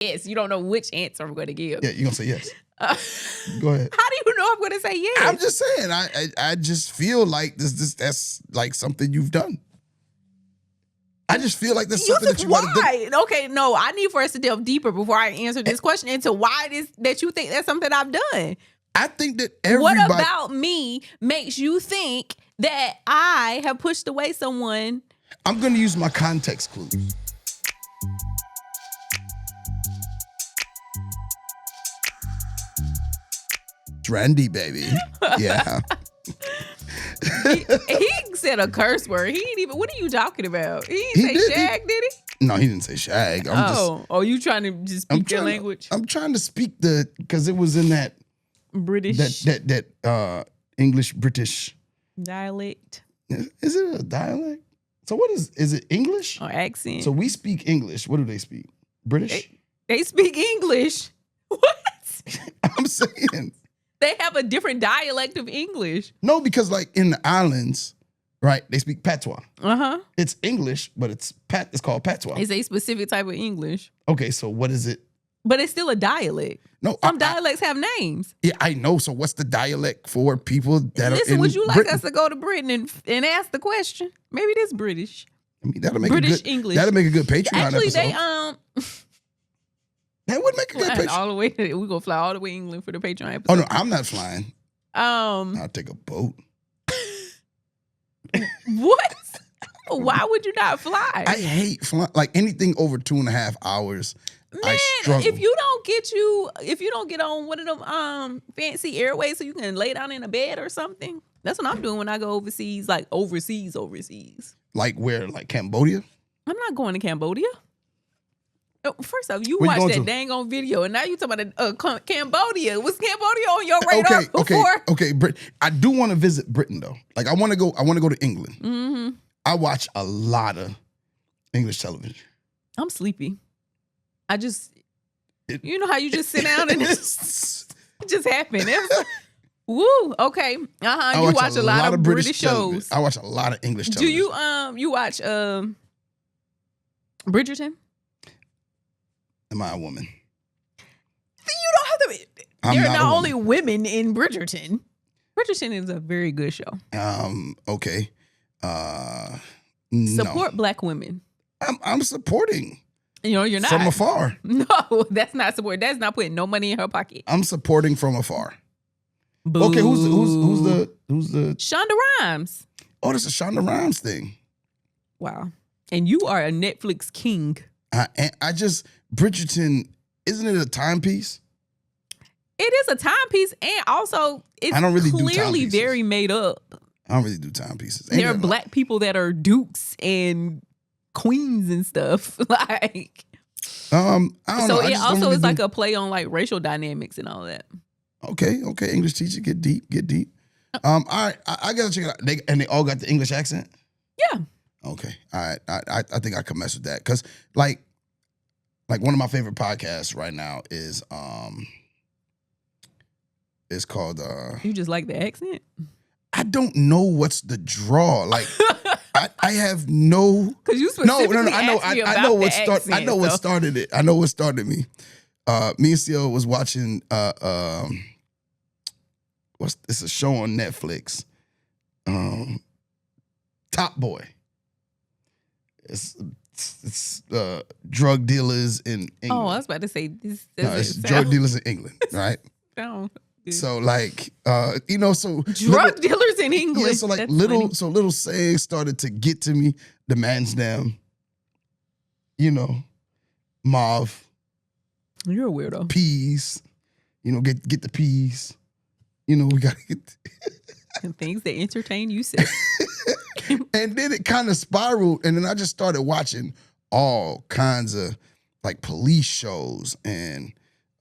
yes. You don't know which answer I'm going to give. Yeah, you're going to say yes. Go ahead. How do you know I'm going to say yes? I'm just saying. I just feel like that's like something you've done. I just feel like that's something that you might have done. Okay, no, I need for us to delve deeper before I answer this question into why it is that you think that's something I've done. I think that everybody... What about me makes you think that I have pushed away someone? I'm going to use my context clues. Randy, baby. Yeah. he said a curse word. He ain't even. What are you talking about? He didn't say shag, did he? No, he didn't say shag. You trying to just speak their language? I'm trying to speak because it was in that British that English British dialect. Is it a dialect? So what is it English or accent? So we speak English. What do they speak? British. They speak English. What? I'm saying. They have a different dialect of English. No, because like in the islands, right, they speak patois. Uh-huh. It's English, but it's called patois. It's a specific type of English. Okay, so what is it? But it's still a dialect. No, some dialects have names. Yeah, I know. So what's the dialect for people that are in would you like Britain? us to go to Britain and ask the question? Maybe it is British. I mean, that'll make British a good, English. That'll make a good Patreon Actually, episode. That would make a good Patreon. All the way, we're gonna fly all the way to England for the Patreon episode. Oh no, I'm not flying. I'll take a boat. What? Why would you not fly? I hate flying. Like anything over 2.5 hours. Man, I struggle. if you don't get on one of them fancy airways so you can lay down in a bed or something. That's what I'm doing when I go overseas, like overseas. Like where? Like Cambodia? I'm not going to Cambodia. First off, you watched that dang on video, and now you talking about Cambodia. Was Cambodia on your radar before? Okay. I do want to visit Britain though. Like I want to go to England. Mm-hmm. I watch a lot of English television. I'm sleepy. You know how you just sit down and it just happened. Woo. Okay. You watch a lot of British shows. I watch a lot of English television. Do you watch Bridgerton? Am I a woman? You don't have to be. There are not only women in Bridgerton. Bridgerton is a very good show. Okay. Support Black women. I'm supporting. You're not. From afar. No, that's not support. That's not putting no money in her pocket. I'm supporting from afar. Boo. Okay, who's the Shonda Rhimes. Oh, that's a Shonda Rhimes thing. Wow. And you are a Netflix king. Bridgerton, isn't it a timepiece? It is a timepiece, and also it's clearly very made up. I don't really do timepieces. There are Black people that are dukes and queens and stuff. Like, I don't know. It also is like a play on like racial dynamics and all that. Okay. English teacher, get deep. All right, I gotta check it out. They all got the English accent? Yeah. Okay. All right. I think I can mess with that. Because like one of my favorite podcasts right now is it's called You just like the accent? I don't know what's the draw. Like I have no. Because you specifically I know what started. I know what started it. I know what started me. Me and Ciel was watching. It's a show on Netflix. Top Boy. It's drug dealers in England. Oh, I was about to say this. It's drug dealers in England, right? So like, so drug dealers in England. Yeah, so like little sayings started to get to me. The man's down, mauve. You're a weirdo. Peas, get the peas. We gotta get and things that entertain you, sis. And then it kind of spiraled, and then I just started watching all kinds of like police shows, and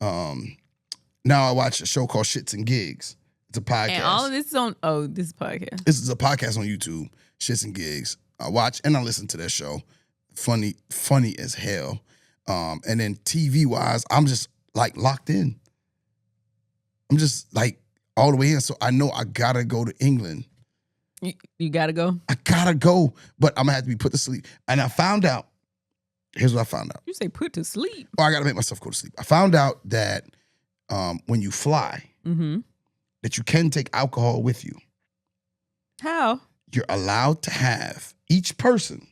now I watch a show called Shits and Gigs. It's a podcast. And all of this is on, this is a podcast. This is a podcast on YouTube, Shits and Gigs. I watch and I listen to that show. Funny as hell. And then TV-wise, I'm just like locked in. I'm just like all the way in. So I know I gotta go to England. You gotta go? I gotta go, but I'm gonna have to be put to sleep. And I found out Here's what I found out. You say put to sleep. Oh, I got to make myself go to sleep. I found out that when you fly, that you can take alcohol with you. How? You're allowed to have each person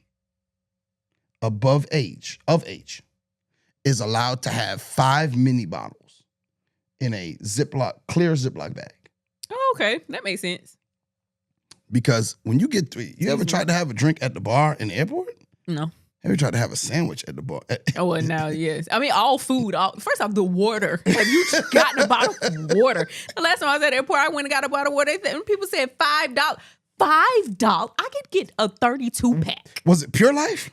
of age is allowed to have 5 mini bottles in a clear Ziploc bag. Oh, okay. That makes sense. Because when you get you ever tried to have a drink at the bar in the airport? No. Have you tried to have a sandwich at the bar? Oh, well, now, yes. I mean, all food. First off, the water. Have you gotten a bottle of water? The last time I was at the airport, I went and got a bottle of water. People said $5. $5? I could get a 32-pack. Was it Pure Life?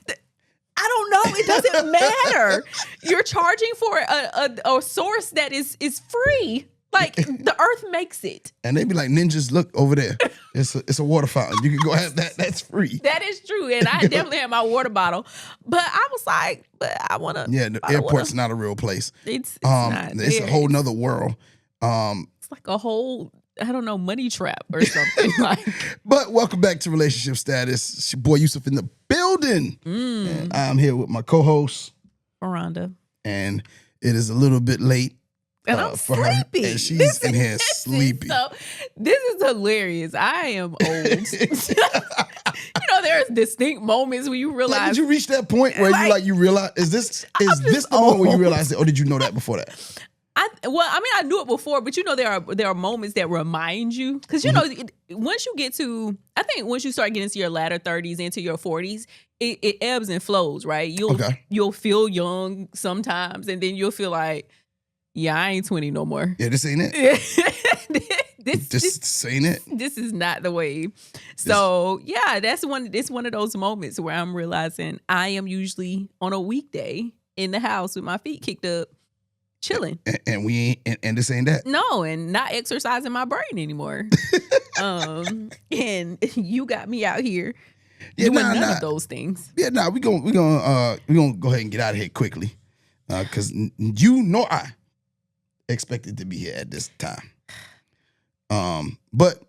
I don't know. It doesn't matter. You're charging for a source that is free. Like, the earth makes it. And they be like, ninjas, look over there. It's a water fountain. You can go have that. That's free. That is true. And I definitely have my water bottle. But I was like, but I want to. Yeah, the airport's not a real place. It's not. It's a whole nother world. It's like a whole, I don't know, money trap or something. But welcome back to Relationship Status. It's your boy Yusuf in the building. And I'm here with my co-host, Faronda. And it is a little bit late. And I'm sleepy. And she's in here sleepy. This is hilarious. I am old. There's distinct moments when you realize. Like, did you reach that point where you realize, is this the moment where you realize it, or did you know that before that? I knew it before, but there are moments that remind you, because once you start getting to your latter 30s into your 40s, it ebbs and flows, right? You'll feel young sometimes, and then you'll feel like, yeah, I ain't 20 no more. Yeah, this ain't it. This ain't it. This is not the way. So yeah, it's one of those moments where I'm realizing I am usually on a weekday in the house with my feet kicked up, chilling. And we ain't, and this ain't that. No, and not exercising my brain anymore. And you got me out here doing none of those things. Yeah, we gonna go ahead and get out of here quickly. Because I expected to be here at this time. But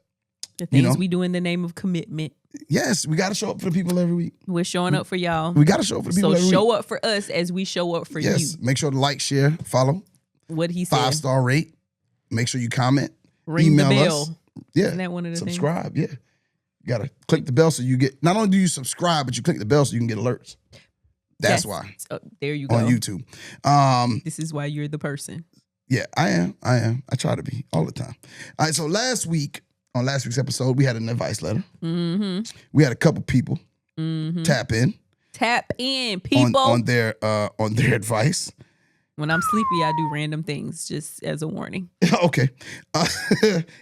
the things we do in the name of commitment. Yes, we got to show up for the people every week. We're showing up for y'all. We got to show up for the people every week. So show up for us as we show up for you. Yes, make sure to like, share, follow. What he said. 5-star rate. Make sure you comment. Ring email the bell. us. Yeah. Isn't that one of the subscribe, things? Yeah. You got to click the bell so you get, not only do you subscribe, but you click the bell so you can get alerts. That's why. There you go. On YouTube. This is why you're the person. Yeah, I am. I try to be all the time. All right, so on last week's episode, we had an advice letter. Mm-hmm. We had a couple people tap in. Tap in, people. On their advice. When I'm sleepy, I do random things, just as a warning. Okay.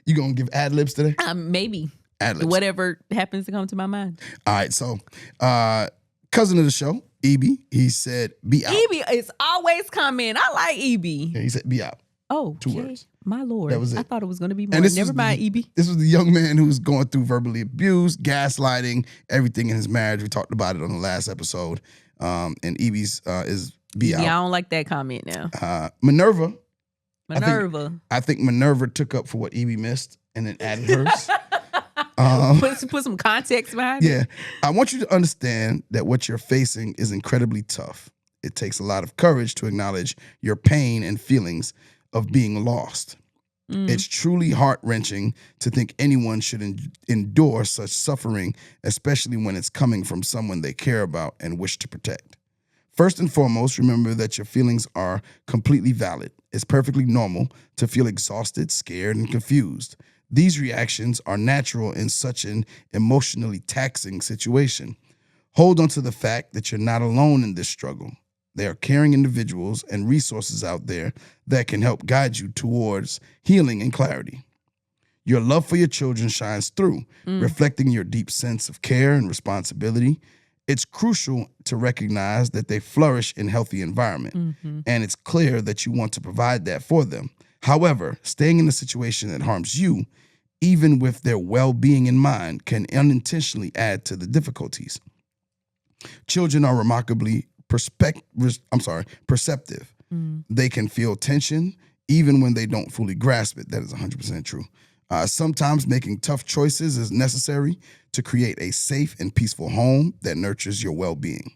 You gonna give ad libs today? Maybe. Ad libs. Whatever happens to come to my mind. All right, so cousin of the show, EB, he said, be out. EB is always coming. I like EB. Yeah, he said, be out. Oh, 2 words. My Lord. That was it. I thought it was going to be more. Never mind, EB. This was the young man who was going through verbally abuse, gaslighting, everything in his marriage. We talked about it on the last episode. And EB's is be out. Yeah, I don't like that comment now. Minerva. I think Minerva took up for what EB missed and then added hers. Put some context behind it. Yeah. I want you to understand that what you're facing is incredibly tough. It takes a lot of courage to acknowledge your pain and feelings of being lost. It's truly heart-wrenching to think anyone should endure such suffering, especially when it's coming from someone they care about and wish to protect. First and foremost, remember that your feelings are completely valid. It's perfectly normal to feel exhausted, scared, and confused. These reactions are natural in such an emotionally taxing situation. Hold on to the fact that you're not alone in this struggle. There are caring individuals and resources out there that can help guide you towards healing and clarity. Your love for your children shines through, reflecting your deep sense of care and responsibility. It's crucial to recognize that they flourish in a healthy environment, and it's clear that you want to provide that for them. However, staying in a situation that harms you, even with their well-being in mind, can unintentionally add to the difficulties. Children are remarkably perceptive. They can feel tension even when they don't fully grasp it. That is 100% true. Sometimes making tough choices is necessary to create a safe and peaceful home that nurtures your well-being.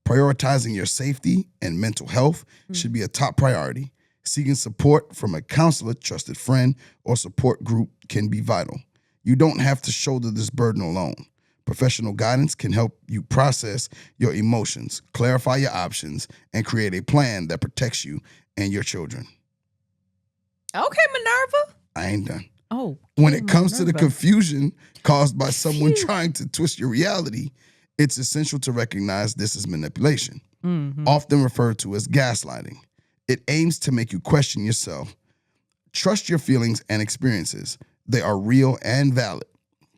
Prioritizing your safety and mental health should be a top priority. Seeking support from a counselor, trusted friend, or support group can be vital. You don't have to shoulder this burden alone. Professional guidance can help you process your emotions, clarify your options, and create a plan that protects you and your children. Okay, Minerva. I ain't done. Oh. When it comes to the Minerva. confusion caused by someone Phew. trying to twist your reality, it's essential to recognize this is manipulation, Mhm. often referred to as gaslighting. It aims to make you question yourself. Trust your feelings and experiences. They are real and valid.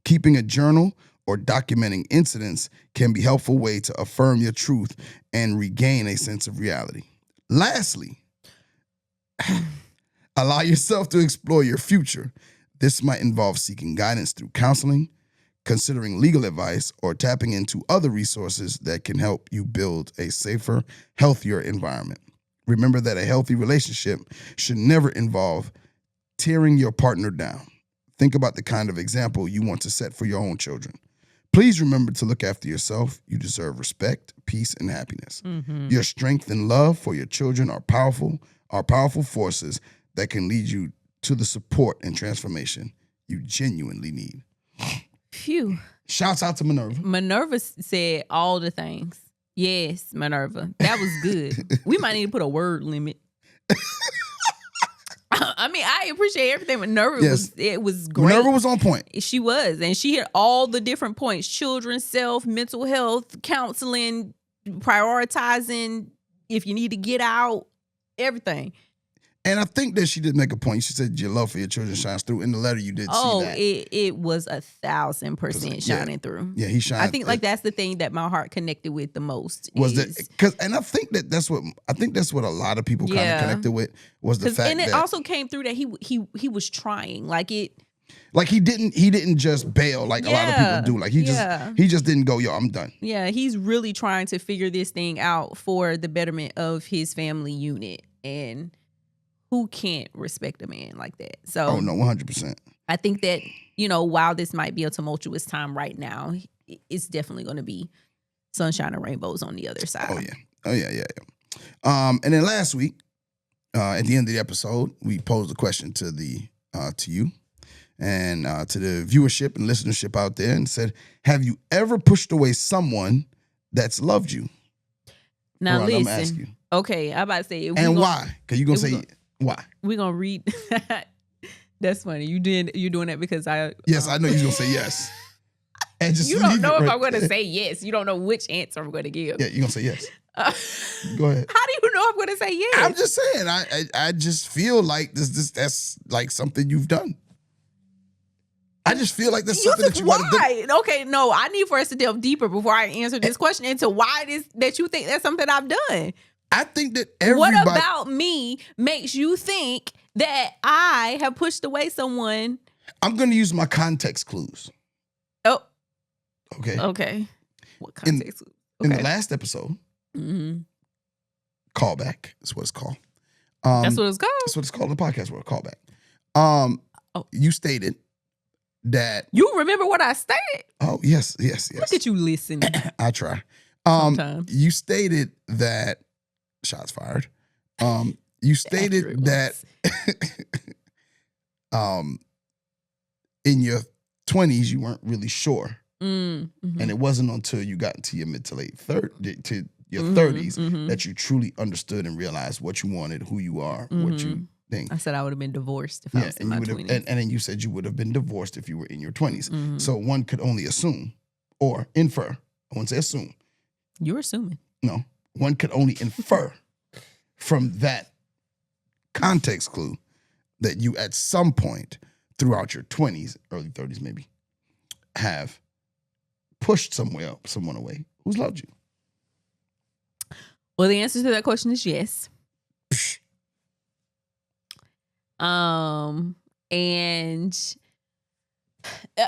Keeping a journal or documenting incidents can be a helpful way to affirm your truth and regain a sense of reality. Lastly, allow yourself to explore your future. This might involve seeking guidance through counseling, considering legal advice, or tapping into other resources that can help you build a safer, healthier environment. Remember that a healthy relationship should never involve tearing your partner down. Think about the kind of example you want to set for your own children. Please remember to look after yourself. You deserve respect, peace, and happiness. Your strength and love for your children are powerful forces that can lead you to the support and transformation you genuinely need. Phew. Shouts out to Minerva. Minerva said all the things. Yes, Minerva. That was good. We might need to put a word limit. I mean, I appreciate everything. Minerva was great. Minerva was on point. She was. And she hit all the different points. Children, self, mental health, counseling, prioritizing, if you need to get out, everything. And I think that she did make a point. She said your love for your children shines through. In the letter, you did see that. It was 1,000% shining through. Yeah, he shined. I think like that's the thing that my heart connected with the most. Was that and I think that's what a lot of people kind of connected with was the fact and it that also came through that he was trying. Like he didn't just bail like a lot of people do. Like he just didn't go, yo, I'm done. Yeah, he's really trying to figure this thing out for the betterment of his family unit. And who can't respect a man like that? So, oh no, 100%. I think that, while this might be a tumultuous time right now, it's definitely going to be sunshine and rainbows on the other side. Oh yeah. And then last week, at the end of the episode, we posed a question to you and to the viewership and listenership out there, and said, "Have you ever pushed away someone that's loved you?" Now listen, I'm gonna ask you. Okay, I'm about to say, and why? Because you're gonna say. Why? We're gonna read. That's funny. You're doing that because I. Yes, I know you're gonna say yes. And just you don't know if I'm gonna say yes. You don't know which answer I'm gonna give. Yeah, you're gonna say yes. Go ahead. How do you know I'm gonna say yes? I'm just saying. I just feel like that's like something you've done. I just feel like there's something that you want to do. Okay, no, I need for us to delve deeper before I answer this question into why it is that you think that's something I've done. I think that everybody... What about me makes you think that I have pushed away someone? I'm going to use my context clues. Oh. Okay. What context clues? Okay. In the last episode, callback is what it's called. That's what it's called? That's what it's called in the podcast world, callback. You stated that... You remember what I stated? Oh, yes. Look at you listening. I try. Sometimes. You stated that... Shots fired. You stated that in your 20s you weren't really sure, and it wasn't until you got into your mid to late 30s that you truly understood and realized what you wanted, who you are, what you think. I said I would have been divorced if I was in my 20s. And then you said you would have been divorced if you were in your 20s. So one could only assume or infer. I wouldn't say assume. You're assuming. No. One could only infer from that context clue that you at some point throughout your 20s, early 30s maybe, have pushed someone away who's loved you. Well, the answer to that question is yes. And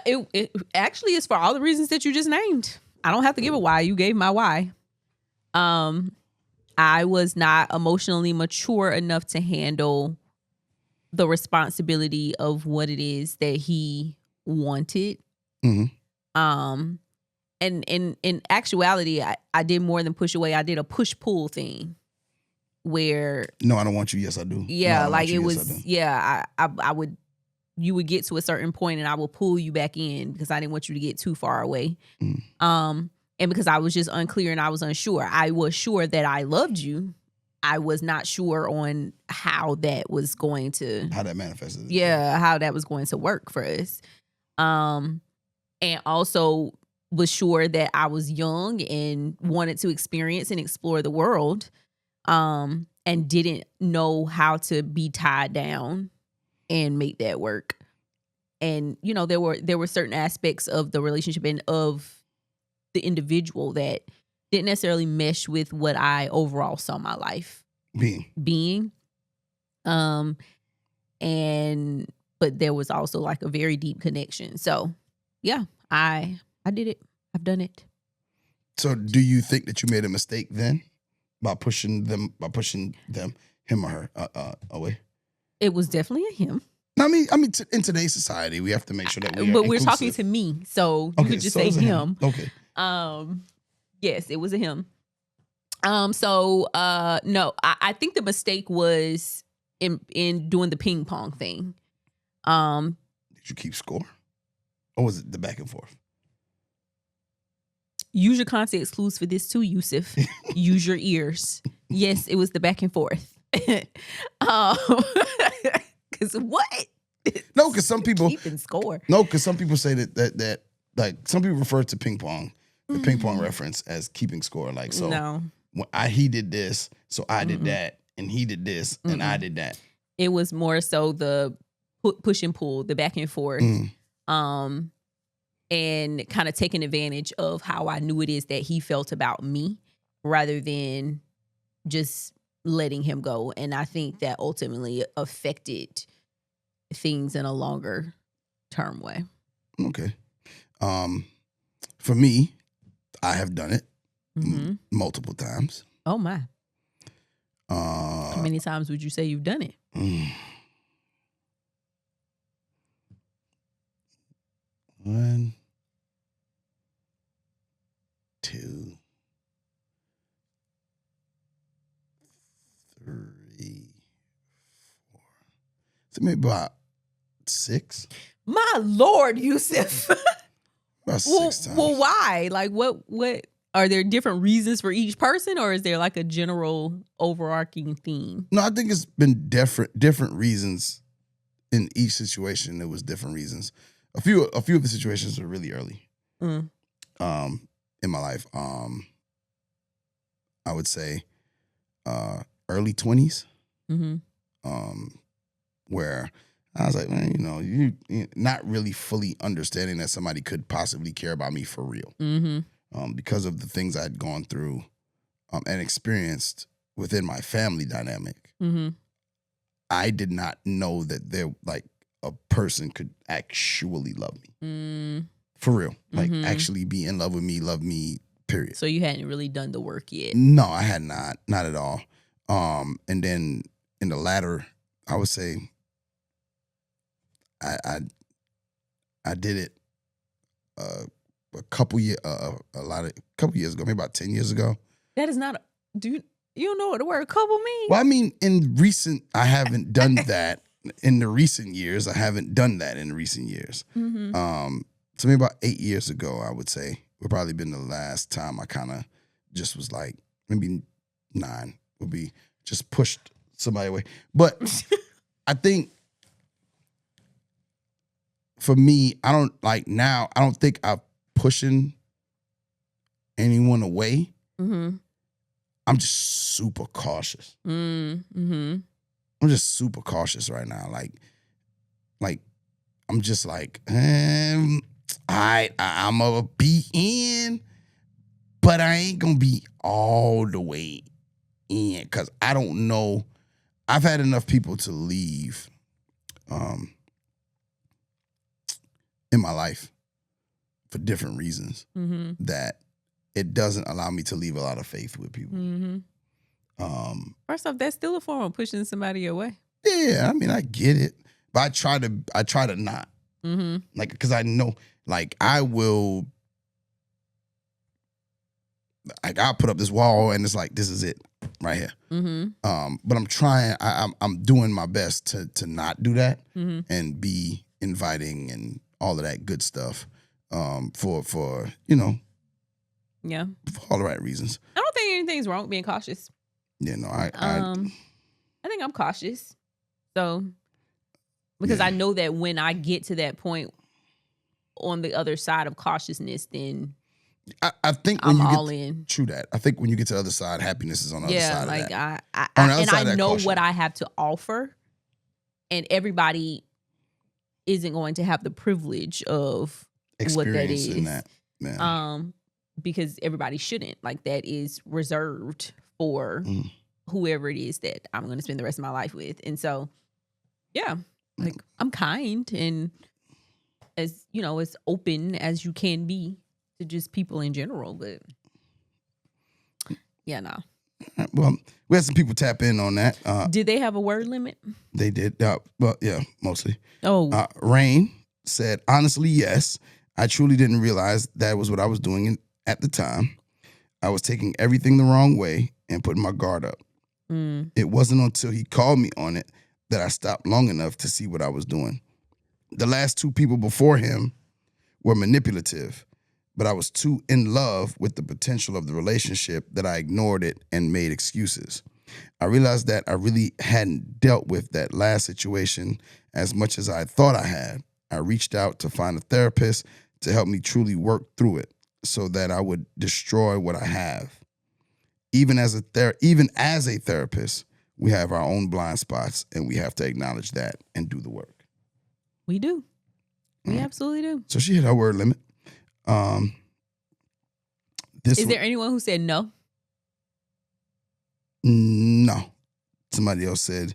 it actually is for all the reasons that you just named. I don't have to give a why. You gave my why. I was not emotionally mature enough to handle the responsibility of what it is that he wanted. And and in actuality, I did more than push away. I did a push-pull thing where No, I don't want you. Yes, I do. yeah, no, I don't like want you. it Yes, I was do. yeah, I would you would get to a certain point and I will pull you back in because I didn't want you to get too far away. Mm. And because I was just unclear and I was unsure. I was sure that I loved you. I was not sure on how that was going to How that manifested. yeah, how that was going to work for us. And also was sure that I was young and wanted to experience and explore the world. And didn't know how to be tied down and make that work. And you know, there were certain aspects of the relationship and of the individual that didn't necessarily mesh with what I overall saw my life being. And but there was also like a very deep connection. So yeah, I did it. I've done it. So do you think that you made a mistake then by pushing them, him or her away? It was definitely a him. No, I mean, in today's society, we have to make sure that we are But we're inclusive. talking to me, so you could just say it's a him. Okay. Yes, it was a him. No, I think the mistake was in doing the ping pong thing. Did you keep score? Or was it the back and forth? Use your context clues for this too, Yusuf. Use your ears. Yes, it was the back and forth. Because what? No, because some people keeping score. No, because some people say that like some people refer to ping pong, the ping pong reference as keeping score. Like so, no, when he did this, so I did that, and he did this, and I did that. It was more so the push and pull, the back and forth, and kind of taking advantage of how I knew it is that he felt about me, rather than just letting him go. And I think that ultimately affected things in a longer term way. Okay. For me, I have done it multiple times. Oh my. How many times would you say you've done it? 1, 2, 3, 4. So maybe about 6. My Lord, Yusuf. About 6 times. Well, why? Like, what? Are there different reasons for each person, or is there like a general overarching theme? No, I think it's been different reasons in each situation. There was different reasons. A few of the situations were really early. In my life. I would say early 20s. Where I was like, man, you not really fully understanding that somebody could possibly care about me for real. Because of the things I'd gone through and experienced within my family dynamic. I did not know that there like a person could actually love me. For real. Like actually be in love with me, love me, period. So you hadn't really done the work yet? No, I had not at all. And then in the latter, I would say I did it a couple years ago, maybe about 10 years ago. That is not. You don't know what the word couple means? Well, I mean, I haven't done that in the recent years. I haven't done that in recent years. So maybe about 8 years ago, I would say would probably been the last time I kind of just was like, maybe 9 would be just pushed somebody away. But I think for me, I don't think I'm pushing anyone away. I'm just super cautious. I'm just super cautious right now. Like I'm just like, I'm gonna be in, but I ain't gonna be all the way in because I don't know. I've had enough people to leave in my life for different reasons that it doesn't allow me to leave a lot of faith with people. First off, that's still a form of pushing somebody away. Yeah, I mean, I get it, but I try to not, like, because I know, like, I will like I put up this wall and it's like, this is it right here. But I'm trying, I'm doing my best to not do that and be inviting and all of that good stuff for Yeah. for all the right reasons. I don't think anything's wrong with being cautious. Yeah, no, I think I'm cautious. So, because I know that when I get to that point on the other side of cautiousness, then I think when I'm you all get in. true that. I think when you get to the other side, happiness is on the other side like of that. I know what I have to offer, and everybody isn't going to have the privilege of what that is. That. Yeah. Because everybody shouldn't. Like that is reserved for whoever it is that I'm going to spend the rest of my life with. And so, yeah, like I'm kind and as as open as you can be to just people in general. But yeah, no. Well, we had some people tap in on that. Did they have a word limit? They did. Well, yeah, mostly. Oh, Rain said, honestly, yes. I truly didn't realize that was what I was doing at the time. I was taking everything the wrong way and putting my guard up. It wasn't until he called me on it that I stopped long enough to see what I was doing. The last two people before him were manipulative, but I was too in love with the potential of the relationship that I ignored it and made excuses. I realized that I really hadn't dealt with that last situation as much as I thought I had. I reached out to find a therapist to help me truly work through it so that I would destroy what I have. Even as a therapist, we have our own blind spots and we have to acknowledge that and do the work. we do. We absolutely do. So she hit her word limit. Is there anyone who said no? No. Somebody else said,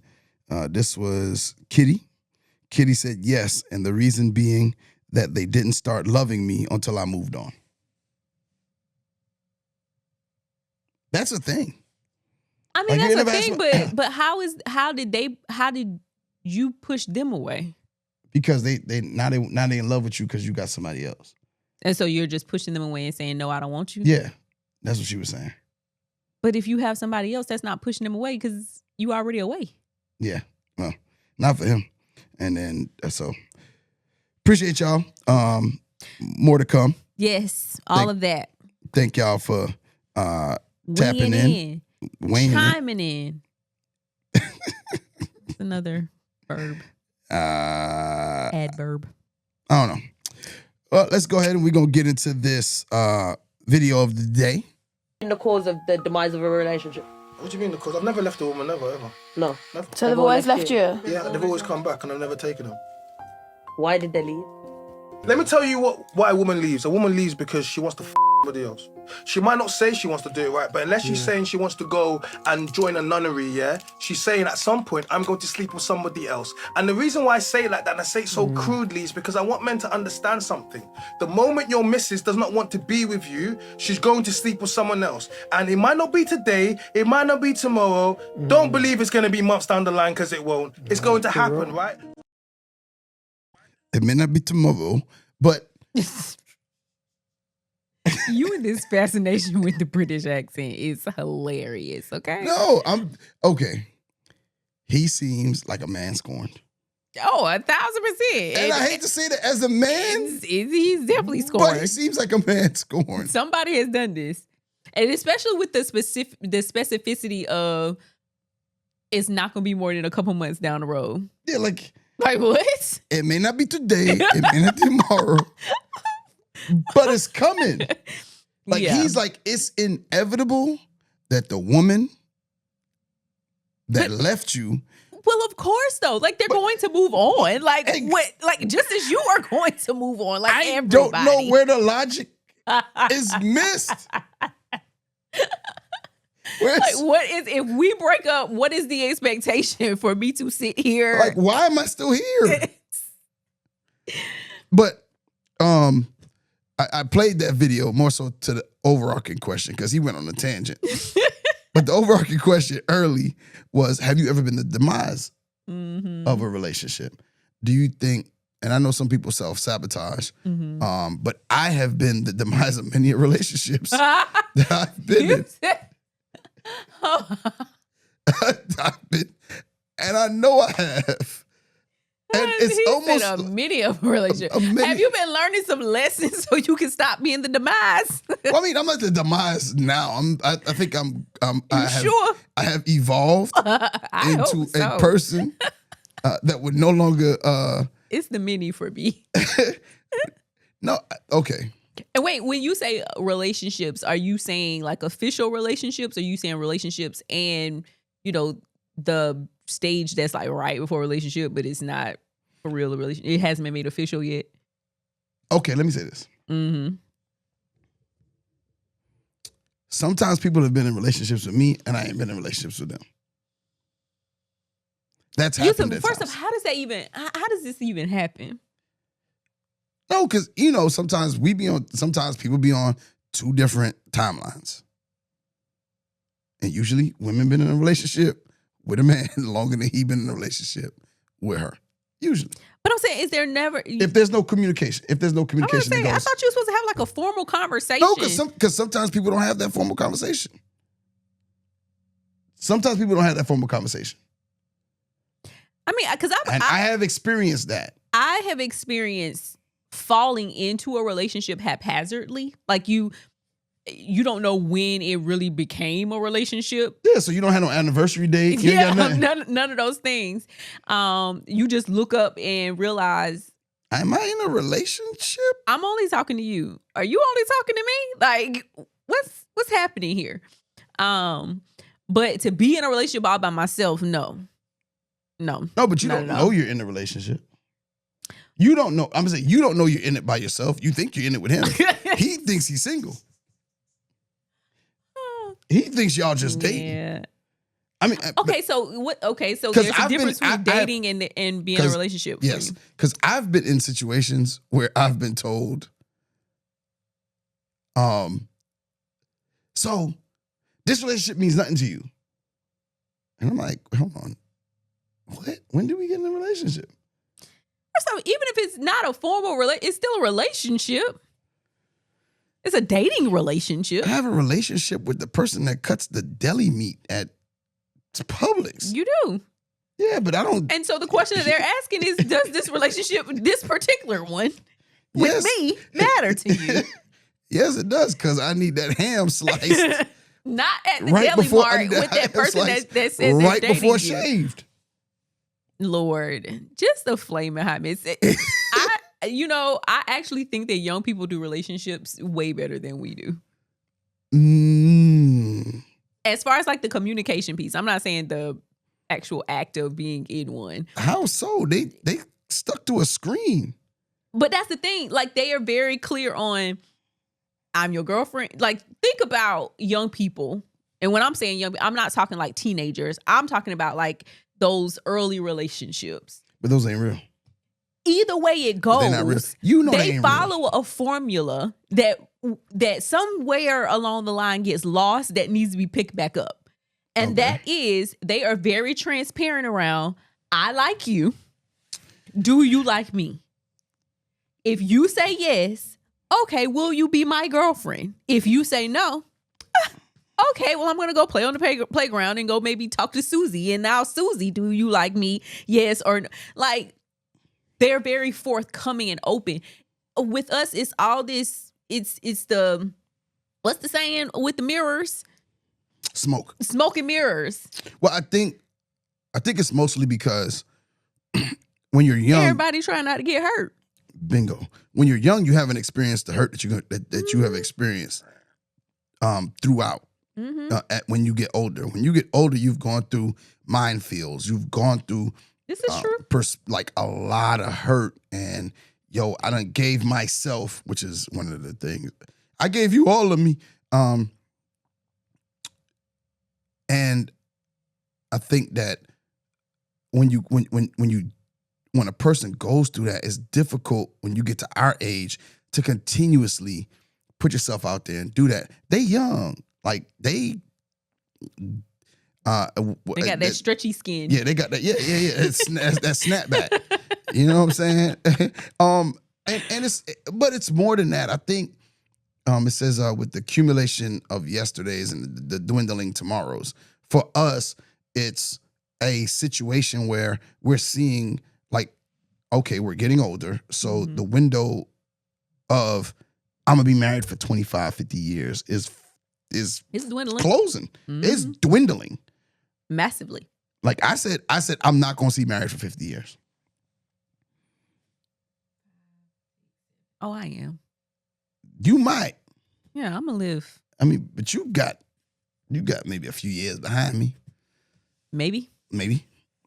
this was Kitty. Kitty said yes, and the reason being that they didn't start loving me until I moved on. That's a thing. I mean, Like, that's a thing, but how did you push them away? Because they now they in love with you because you got somebody else. And so you're just pushing them away and saying, no, I don't want you? Yeah, that's what she was saying. But if you have somebody else, that's not pushing them away because you already away. Yeah, well, not for him. And then, so, appreciate y'all. More to come. Yes, all of that. Thank y'all for tapping in. Chiming in. It's another verb. Adverb. I don't know. Well, let's go ahead and we're going to get into this video of the day. In the cause of the demise of a relationship. What do you mean the cause? I've never left a woman, never, ever. No. Never. So they've always left you? Yeah, they've always come back and I've never taken them. Why did they leave? Let me tell you why a woman leaves. A woman leaves because she wants to somebody else. She might not say she wants to do it right, but unless she's saying she wants to go and join a nunnery, yeah, she's saying at some point, I'm going to sleep with somebody else. And the reason why I say it like that, and I say it so crudely, is because I want men to understand something. The moment your missus does not want to be with you, she's going to sleep with someone else. And it might not be today, it might not be tomorrow. Don't believe it's going to be months down the line, because it won't. It's going to happen, right? It may not be tomorrow, but... You and this fascination with the British accent is hilarious, okay? No, okay. He seems like a man scorned. Oh, 1,000%. And I hate to say that as a man. He's definitely scorned. But he seems like a man scorned. Somebody has done this. And especially with the specificity of it's not going to be more than a couple months down the road. Yeah, like what? It may not be today. It may not be tomorrow. But it's coming. Like, he's like, it's inevitable that the woman that left you. Well, of course, though. Like, they're going to move on. Like, like just as you are going to move on. Like, I everybody. don't know where the logic is missed. Like, what is, if we break up, what is the expectation for me to sit here? Like, why am I still here? But, I played that video more so to the overarching question because he went on a tangent. But the overarching question early was, have you ever been the demise of a relationship? Do you think and I know some people self-sabotage, Mm-hmm. but I have been the demise of many relationships that I've been in. I've been, and I know I have. And it's almost a mini of a relationship. a mini- Have you been learning some lessons so you can stop being the demise? Well, I mean, I'm not the demise now. I think Sure. I have evolved I into hope so. a person that would no longer. It's the mini for me. No, okay. And wait, when you say relationships, are you saying like official relationships? Or are you saying relationships and, the stage that's like right before relationship, but it's not for real a relationship? It hasn't been made official yet? Okay, let me say this. Mm-hmm. Sometimes people have been in relationships with me, and I ain't been in relationships with them. That's happened. First off, how does this even happen? No, because sometimes people be on two different timelines. And usually women been in a relationship with a man longer than he been in a relationship with her. Usually. But I'm saying, is there never... If there's no communication. I thought you were supposed to have like a formal conversation. No, because sometimes people don't have that formal conversation. Sometimes people don't have that formal conversation. I mean, because I have experienced that. I have experienced falling into a relationship haphazardly. Like you don't know when it really became a relationship. Yeah, so you don't have no anniversary date. You ain't got nothing. None of those things. You just look up and realize, am I in a relationship? I'm only talking to you. Are you only talking to me? Like, what's happening here? But to be in a relationship all by myself, no. No, but you don't know you're in a relationship. You don't know. I'm saying you don't know you're in it by yourself. You think you're in it with him. He thinks he's single. He thinks y'all just dating. Yeah. I mean, okay. So what? Okay, so there's a difference between dating and being in a relationship. Yes, because I've been in situations where I've been told, so this relationship means nothing to you, and I'm like, hold on, what? When did we get in a relationship? So even if it's not a formal it's still a relationship. It's a dating relationship. I have a relationship with the person that cuts the deli meat at Publix. You do. Yeah, but I don't. And so the question that they're asking is, does this relationship, this particular one, with me, matter to you? Yes, it does, because I need that ham sliced. Not at the deli mart with that person that says right they're before dating you. shaved. Lord, just the flame behind me. I actually think that young people do relationships way better than we do. As far as like the communication piece, I'm not saying the actual act of being in one. How so? They stuck to a screen. But that's the thing. Like, they are very clear on, I'm your girlfriend. Like, think about young people. And when I'm saying young, I'm not talking like teenagers. I'm talking about like those early relationships. But those ain't real. Either way it goes, they're not real. You know they ain't follow a formula that somewhere along the line gets lost that needs to be picked back up. And that is, they are very transparent around, I like you. Do you like me? If you say yes, okay, will you be my girlfriend? If you say no, okay, well, I'm going to go play on the playground and go maybe talk to Susie. And now, Susie, do you like me? Yes or no? Like, they're very forthcoming and open. With us, it's all this, it's the, what's the saying with the mirrors? Smoke and mirrors. Well, I think it's mostly because when you're young, everybody trying not to get hurt. Bingo. When you're young, you haven't experienced the hurt that you have experienced throughout. When you get older, you've gone through minefields. You've gone through. This is true. Like a lot of hurt, and I done gave myself, which is one of the things. I gave you all of me, and I think that when a person goes through that, it's difficult when you get to our age to continuously put yourself out there and do that. They young, like they got that stretchy skin. Yeah, they got that. Yeah. That snapback. You know what I'm saying? And it's more than that. I think it says with the accumulation of yesterdays and the dwindling tomorrows. For us, it's a situation where we're seeing like, okay, we're getting older. So the window of I'm going to be married for 25, 50 years is It's dwindling. closing. It's dwindling. Massively. Like I said, I'm not going to see married for 50 years. Oh, I am. You might. Yeah, I'm gonna live. I mean, but you got maybe a few years behind me. Maybe.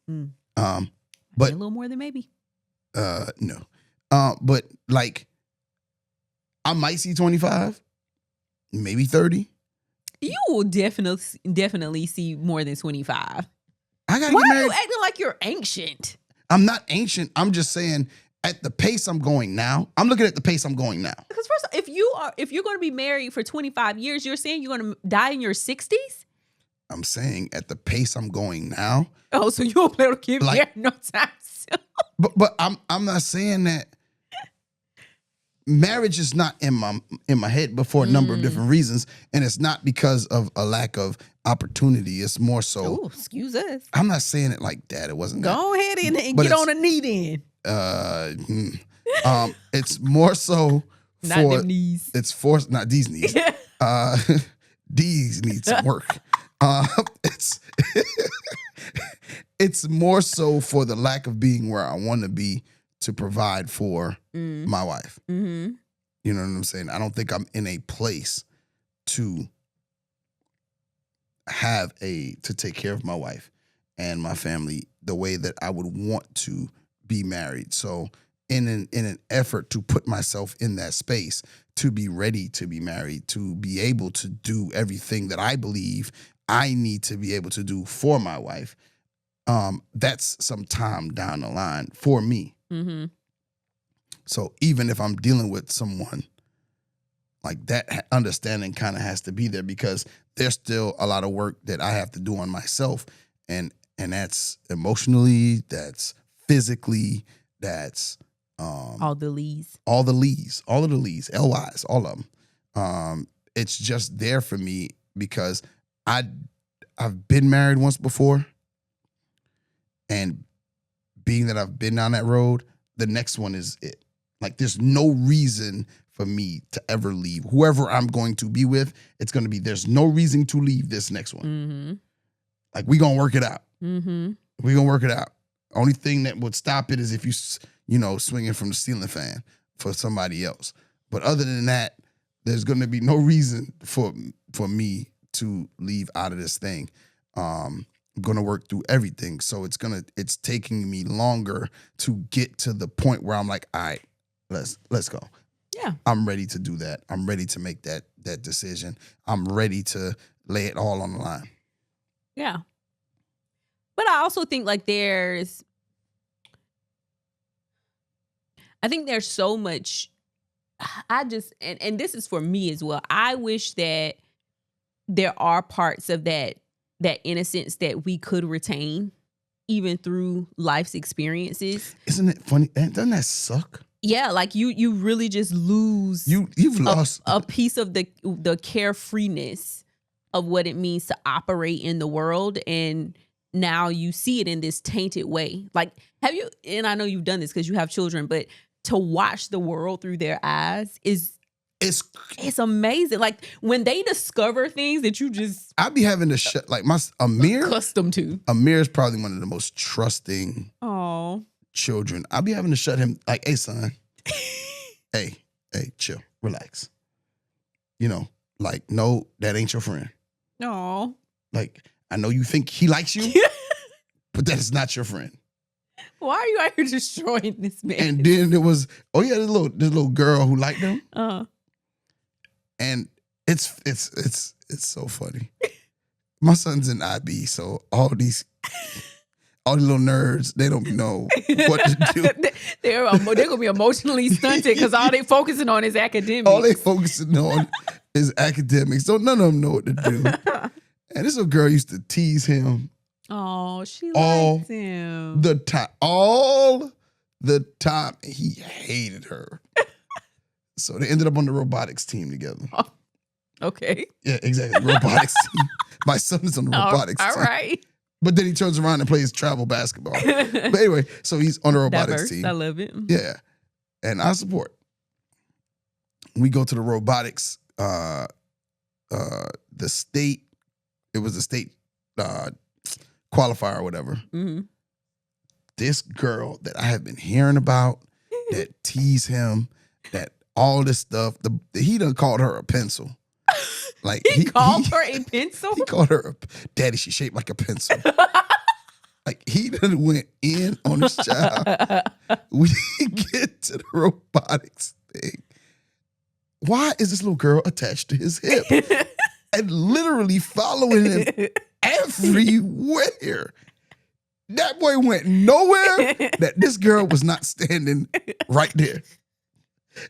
But A little more than maybe. no. But like I might see 25, maybe 30. You will definitely see more than 25. I gotta Why get are married. you acting like you're ancient? I'm not ancient. I'm just saying at the pace I'm going now. I'm looking at the pace I'm going now. Because first, if you're going to be married for 25 years, you're saying you're going to die in your 60s? I'm saying at the pace I'm going now. Oh, so you won't be able to get Like- married no time soon. But I'm not saying that marriage is not in my head, but for a number of different reasons, and it's not because of a lack of opportunity. It's more so. Oh, excuse us. I'm not saying it like that. It wasn't. That. Go ahead and But get it's- on a knee then. It's more so Not for them knees. it's for not these knees. These need some work. It's it's more so for the lack of being where I want to be to provide for my wife. Mm-hmm. You know what I'm saying? I don't think I'm in a place to to take care of my wife and my family the way that I would want to be married. So in an effort to put myself in that space, to be ready to be married, to be able to do everything that I believe I need to be able to do for my wife, that's some time down the line for me. Mm-hmm. So even if I'm dealing with someone, like that understanding kind of has to be there because there's still a lot of work that I have to do on myself. And that's emotionally, that's physically, that's All the leads. all of the leads, LYs, all of them. It's just there for me because I've been married once before, and being that I've been down that road, the next one is it. Like there's no reason for me to ever leave. Whoever I'm going to be with, it's going to be, there's no reason to leave this next one. Mm-hmm. Like we going to work it out. Mm-hmm. We going to work it out. Only thing that would stop it is if you swinging from the ceiling fan for somebody else. But other than that, there's going to be no reason for me to leave out of this thing. I'm going to work through everything. So it's taking me longer to get to the point where I'm like, all right, let's go. Yeah. I'm ready to do that. I'm ready to make that decision. I'm ready to lay it all on the line. Yeah. But I also think like there's so much, and this is for me as well. I wish that there are parts of that innocence that we could retain even through life's experiences. Isn't it funny? And doesn't that suck? Yeah, like you really just lose You've lost a piece of the carefreeness of what it means to operate in the world, and now you see it in this tainted way. Like, have you, and I know you've done this because you have children, but to watch the world through their eyes it's amazing. Like when they discover things that you just I be having to shut like Amir accustomed to. Amir is probably one of the most trusting Oh, children. I'll be having to shut him like, hey son, hey, chill, relax. Like, no, that ain't your friend. no. Like, I know you think he likes you, but that is not your friend. Why are you out here destroying this man? And then there was, this little girl who liked him. And it's so funny. My son's in IB, so all these little nerds, they don't know what to do. They're gonna be emotionally stunted because all they focusing on is academics. All they focusing on is academics, so none of them know what to do. And this little girl used to tease him Oh, she all likes him. the time. All the time. He hated her. So they ended up on the robotics team together. Oh, okay. Yeah, exactly. Robotics team. My son is on the robotics All team. right. But then he turns around and plays travel basketball. But anyway, so he's on the robotics Diverse. team. I love it. Yeah. And I support. We go to the robotics, the state, it was a state qualifier or whatever. Mm-hmm. This girl that I have been hearing about, that tease him, that all this stuff, he done called her a pencil. Like He called her a pencil? He called her daddy, she shaped like a pencil. Like he done went in on this child. We get to the robotics thing. Why is this little girl attached to his hip? And literally following him everywhere. That boy went nowhere that this girl was not standing right there.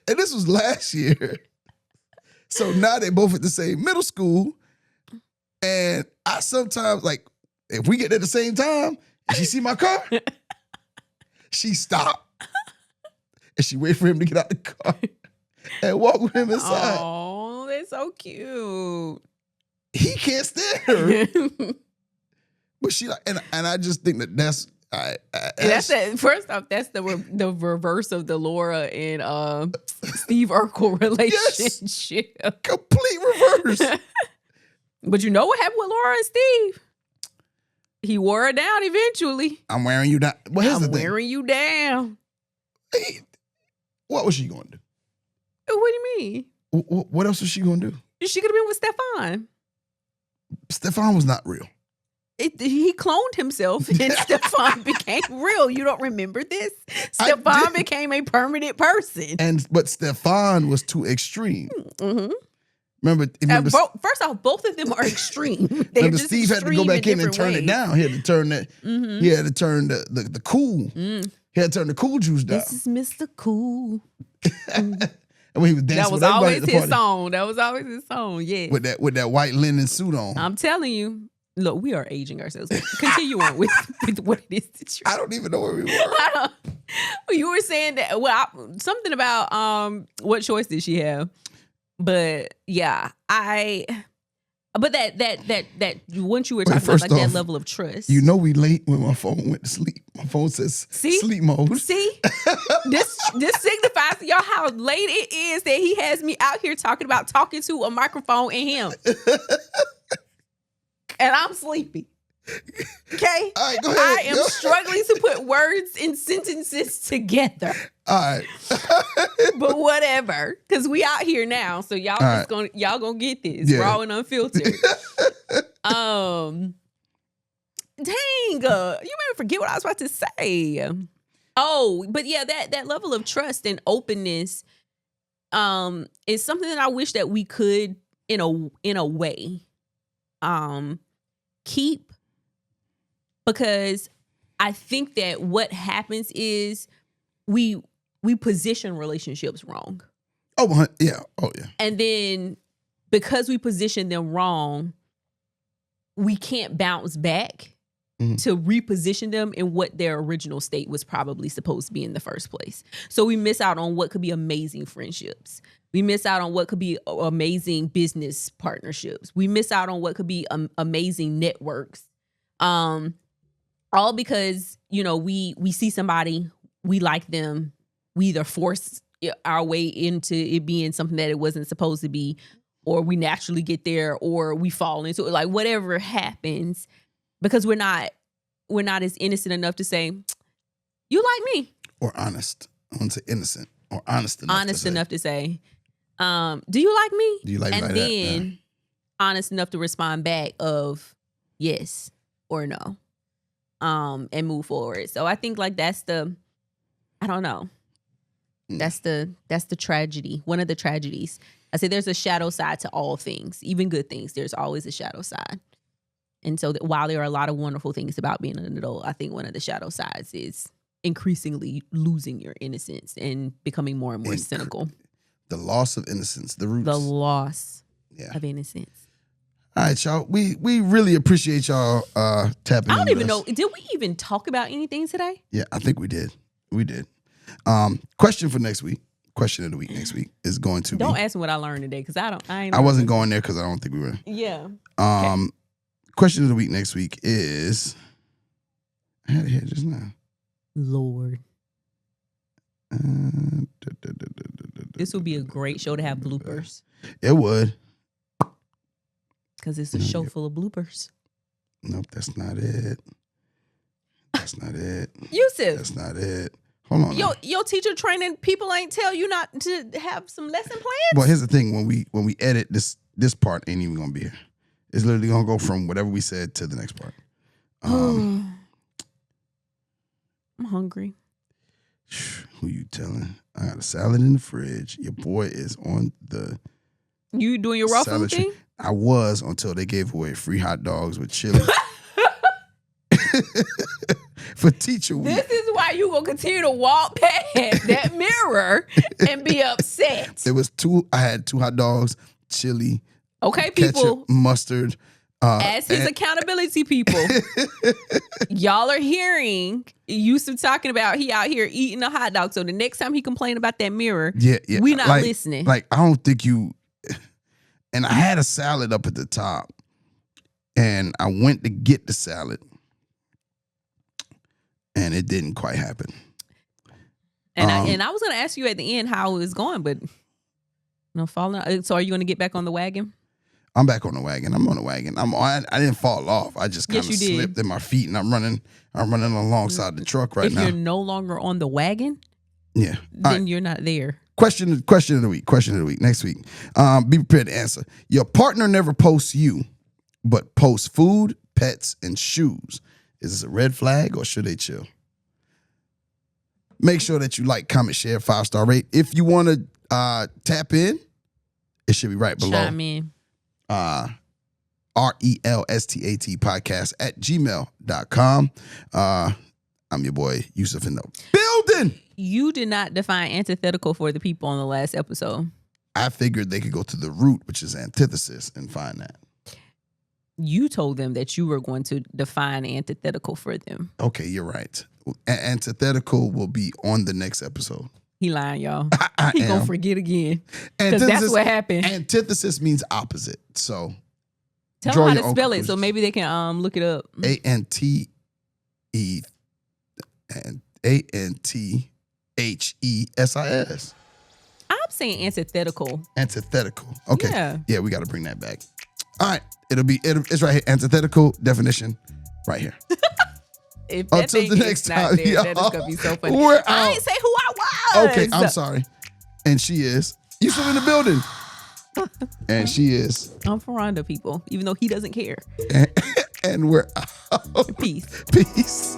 And this was last year. So now they both at the same middle school. And I sometimes, like, if we get at the same time and she see my car, she stop. And she wait for him to get out the car and walk with him inside. Oh, that's so cute. He can't stand her. But she like, and I just think that's First off, that's the reverse of the Laura and Steve Urkel relationship. Yes, complete reverse. But you know what happened with Laura and Steve? He wore her down eventually. I'm wearing you down. Well, here's the thing. Wearing you down. What was she going to do? What do you mean? What else was she going to do? She could have been with Stefan. Stefan was not real. He cloned himself and Stefan became real. You don't remember this? Stefan became a permanent person. But Stefan was too extreme. Mm-hmm. Remember first off, both of them are extreme. Remember Steve had to go back in and turn it down. He had to turn that. Mm-hmm. He had to turn the cool. Mm. He had to turn the cool juice down. This is Mr. Cool. And when he was dancing That was with everybody always at the his party, song. That was always his song. Yeah. with that white linen suit on. I'm telling you. Look, we are aging ourselves. Continue on with what it is that you're. I don't even know where we were. You were saying that. Well, something about what choice did she have? But yeah, But that once you were talking about like that level of trust. You know we late when my phone went to sleep. My phone says sleep mode. See? This signifies to y'all how late it is that he has me out here talking to a microphone and him. And I'm sleepy. Okay? All right, go ahead. I am struggling to put words and sentences together. All right. But whatever. Because we out here now. So y'all gonna get this. Yeah. Raw and unfiltered. Dang, you made me forget what I was about to say. Oh, but yeah, that level of trust and openness is something that I wish that we could in a way keep, because I think that what happens is we position relationships wrong. Oh yeah. And then because we position them wrong, we can't bounce back to reposition them in what their original state was probably supposed to be in the first place. So we miss out on what could be amazing friendships. We miss out on what could be amazing business partnerships. We miss out on what could be amazing networks. All because, we see somebody, we like them, we either force our way into it being something that it wasn't supposed to be, or we naturally get there, or we fall into it, like whatever happens, because we're not as innocent enough to say, you like me. Or honest. I want to say innocent or honest enough. Honest enough to say, do you like me? Do you like me? And like then that? Yeah. honest enough to respond back of yes or no. And move forward. So I think like that's the tragedy. One of the tragedies. I say there's a shadow side to all things, even good things. There's always a shadow side. And so that while there are a lot of wonderful things about being an adult, I think one of the shadow sides is increasingly losing your innocence and becoming more and more cynical. The loss of innocence, the roots. The loss of innocence. All right, y'all. We really appreciate y'all tapping in. I don't even know. Did we even talk about anything today? Yeah, I think we did. We did. Question for next week. Question of the week next week is going to Don't be. ask me what I learned today because I wasn't going there because I don't think we were. Yeah. Question of the week next week is. I had it here just now. Lord. This would be a great show to have bloopers It would. because it's a show full of bloopers. Nope, that's not it. That's not it. Yusuf, That's not it. Hold on. your teacher training people ain't tell you not to have some lesson plans? Well, here's the thing: when we edit this part, ain't even gonna be here. It's literally gonna go from whatever we said to the next part. I'm hungry. Who you telling? I got a salad in the fridge. Your boy is on the. You doing your raw food thing? I was until they gave away free hot dogs with chili. For teacher week. This is why you gonna continue to walk past that mirror and be upset. I had 2 hot dogs, chili, Okay, ketchup, people. mustard. As his accountability people, y'all are hearing Yusuf talking about he out here eating a hot dog. So the next time he complain about that mirror, we not listening. Like, I don't think you. And I had a salad up at the top, and I went to get the salad, and it didn't quite happen. And I was gonna ask you at the end how it was going, but falling out. So are you gonna get back on the wagon? I'm back on the wagon. I'm on the wagon. I didn't fall off. I just kind of Yes, you did. slipped in my feet, and I'm running alongside the truck right if now. you're no longer on the wagon, Yeah. then you're not there. Question of the week. Next week. Be prepared to answer. Your partner never posts you, but posts food, pets, and shoes. Is this a red flag or should they chill? Make sure that you like, comment, share, 5-star rate. If you want to tap in, it should be right below. Chime in. RELSTAT podcast at gmail.com. I'm your boy, Yusuf in the building. You did not define antithetical for the people on the last episode. I figured they could go to the root, which is antithesis, and find that. You told them that you were going to define antithetical for them. Okay, you're right. Antithetical will be on the next episode. He lying, y'all. I He am. gonna forget again. Because that's what happened. Antithesis means opposite. So Tell draw them how your to own spell it so conclusions. maybe they can look it up. ANTHESIS. I'm saying antithetical. Antithetical. Okay. Yeah. We got to bring that back. All right. It's right here. Antithetical definition right here. If that Until thing the is next not time, there, that is y'all. gonna be so funny. We're I out. ain't say who I was. Okay, I'm sorry. And she is. Yusuf in the building. And she is. I'm Faronda, people, even though he doesn't care. And we're out. Peace. Peace.